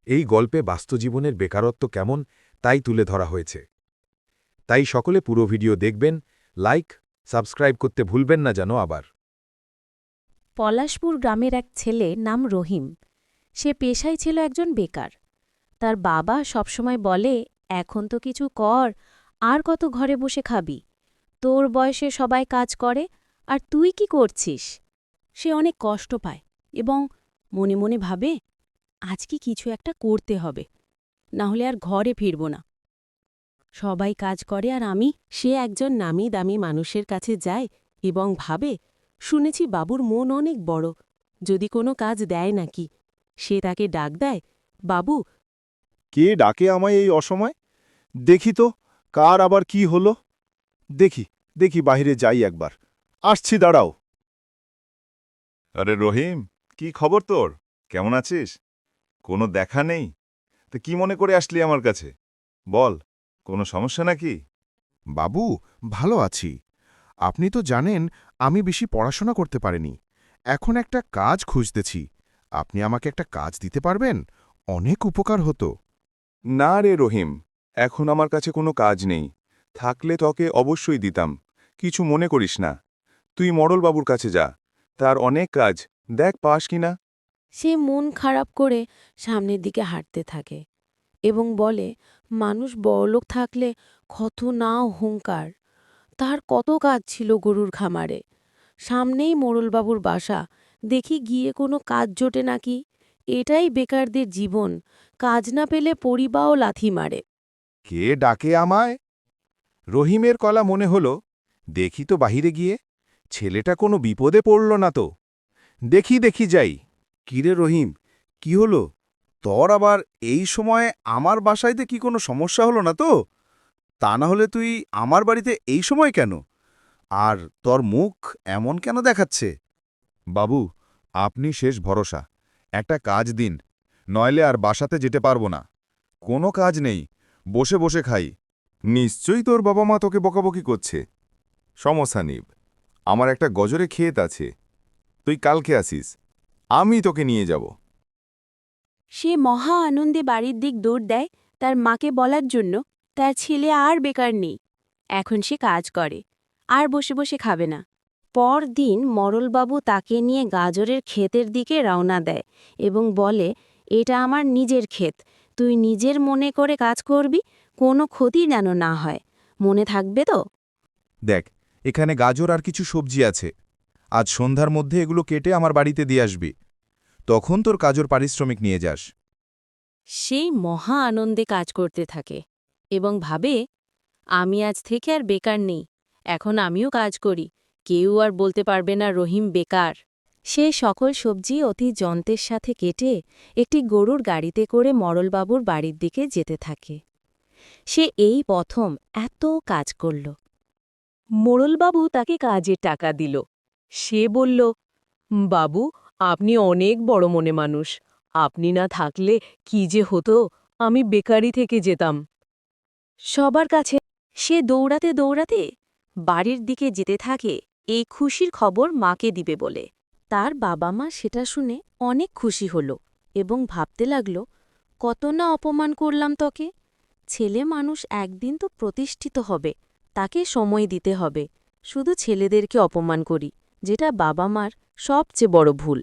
এই গল্পে বাস্তবজীবনের বেকারত্ব কেমন তাই তুলে ধরা হয়েছে। তাই সকলে পুরো ভিডিও দেখবেন, লাইক, সাবস্ক্রাইব করতে ভুলবেন না যেন আবার। পলাশপুর গ্রামের এক ছেলে নাম রহিম। সে পেশায় ছিল একজন বেকার। তার বাবা সবসময় বলে, এখন তো কিছু কর, আর কত ঘরে বসে খাবি? তোর বয়সে সবাই কাজ করে, আর তুই কি করছিস? সে অনেক কষ্ট পায় এবং মনে মনে ভাবে, আজকে কিছু একটা করতে হবে, না হলে আর ঘরে ফিরব না। সবাই কাজ করে আর আমি। সে একজন নামি দামি মানুষের কাছে যায় এবং ভাবে, শুনেছি বাবুর মন অনেক বড়, যদি কোনো কাজ দেয় নাকি। সে তাকে ডাক দেয়, বাবু। কে ডাকে আমায় এই অসময়? দেখি তো, কার আবার কি হলো। দেখি বাহিরে যাই একবার। আসছি, দাঁড়াও। আরে রহিম, কি খবর তোর? কেমন আছিস? কোনো দেখা নেই। তা কি মনে করে আসলি আমার কাছে? বল, কোনো সমস্যা নাকি? বাবু, ভালো আছি। আপনি তো জানেন আমি বেশি পড়াশোনা করতে পারিনি। এখন একটা কাজ খুঁজতেছি। আপনি আমাকে একটা কাজ দিতে পারবেন? অনেক উপকার হতো। না রে রহিম, এখন আমার কাছে কোনো কাজ নেই। থাকলে তোকে অবশ্যই দিতাম। কিছু মনে করিস না। তুই মডলবাবুর কাছে যা, তার অনেক কাজ, দেখ পাস কিনা। সে মন খারাপ করে সামনের দিকে হাঁটতে থাকে এবং বলে, মানুষ বড়লোক থাকলে কত না অহংকার। তার কত কাজ ছিল গরুর খামারে। সামনেই মোড়লবাবুর বাসা। দেখি গিয়ে কোনো কাজ জোটে নাকি। এটাই বেকারদের জীবন, কাজ না পেলে পরিবারও লাথি মারে। কে ডাকে আমায়? রহিমের কলা মনে হল, দেখি তো বাহিরে গিয়ে, ছেলেটা কোনো বিপদে পড়ল না তো। দেখি যাই। কিরে রহিম, কি হলো তোর আবার এই সময়ে? আমার বাসাইতে কি কোনো সমস্যা হলো না তো? তা না হলে তুই আমার বাড়িতে এই সময় কেন? আর তোর মুখ এমন কেন দেখাচ্ছে? বাবু, আপনি শেষ ভরসা। একটা কাজ দিন, নইলে আর বাসাতে যেতে পারবো না। কোনো কাজ নেই, বসে বসে খাই। নিশ্চয়ই তোর বাবা মা তোকে বকাবকি করছে। সমস্যা নিব, আমার একটা গজরে ক্ষেত আছে, তুই কালকে আসিস, আমি তোকে নিয়ে যাব। সে মহা আনন্দে বাড়ির দিক দৌড় দেয় তার মাকে বলার জন্য তার ছেলে আর বেকার নেই। এখন সে কাজ করে, আর বসে বসে খাবে না। পরদিন মরলবাবু তাকে নিয়ে গাজরের ক্ষেতের দিকে রওনা দেয় এবং বলে, এটা আমার নিজের ক্ষেত, তুই নিজের মনে করে কাজ করবি, কোনো ক্ষতি যেন না হয়। মনে থাকবে তো? দেখ, এখানে গাজর আর কিছু সবজি আছে। আজ সন্ধ্যার মধ্যে এগুলো কেটে আমার বাড়িতে দিয়ে আসবি। তখন তোর কাজর পারিশ্রমিক নিয়ে যাস। সেই মহা আনন্দে কাজ করতে থাকে এবং ভাবে, আমি আজ থেকে আর বেকার নেই, এখন আমিও কাজ করি, কেউ আর বলতে পারবে না রহিম বেকার। সে সকল সবজি অতি যন্ত্রের সাথে কেটে একটি গরুর গাড়িতে করে মরলবাবুর বাড়ির দিকে যেতে থাকে। সে এই প্রথম এত কাজ করল। মোড়লবাবু তাকে কাজের টাকা দিল। সে বলল, বাবু, আপনি অনেক বড় মনে মানুষ, আপনি না থাকলে কি যে হতো, আমি বেকারি থেকে যেতাম। সবার কাছে সে দৌড়াতে দৌড়াতে বাড়ির দিকে যেতে থাকে এই খুশির খবর মাকে দিবে বলে। তার বাবা মা সেটা শুনে অনেক খুশি হল এবং ভাবতে লাগল, কত না অপমান করলাম তোকে। ছেলে মানুষ একদিন তো প্রতিষ্ঠিত হবে, তাকে সময় দিতে হবে। শুধু ছেলেদেরকে অপমান করি, যেটা বাবা মার সবচেয়ে বড় ভুল।